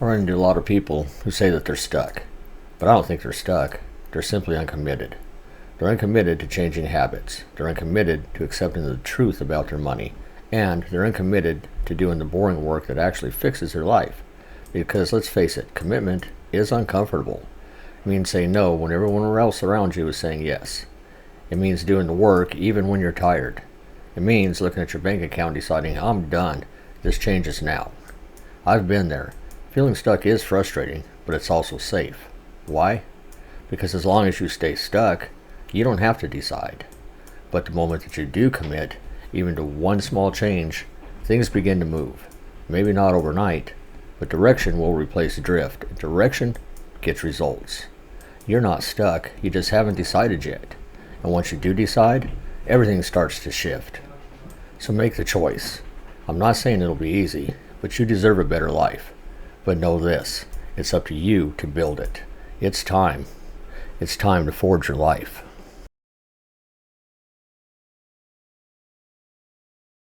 I run into a lot of people who say that they're stuck, but I don't think they're stuck. They're simply uncommitted. They're uncommitted to changing habits. They're uncommitted to accepting the truth about their money. And they're uncommitted to doing the boring work that actually fixes their life. Because let's face it, commitment is uncomfortable. It means saying no when everyone else around you is saying yes. It means doing the work even when you're tired. It means looking at your bank account and deciding, I'm done. This changes now. I've been there. Feeling stuck is frustrating, but it's also safe. Why? Because as long as you stay stuck, you don't have to decide. But the moment that you do commit, even to one small change, things begin to move. Maybe not overnight, but direction will replace drift. Direction gets results. You're not stuck, you just haven't decided yet. And once you do decide, everything starts to shift. So make the choice. I'm not saying it'll be easy, but you deserve a better life. But know this, it's up to you to build it. It's time. It's time to forge your life.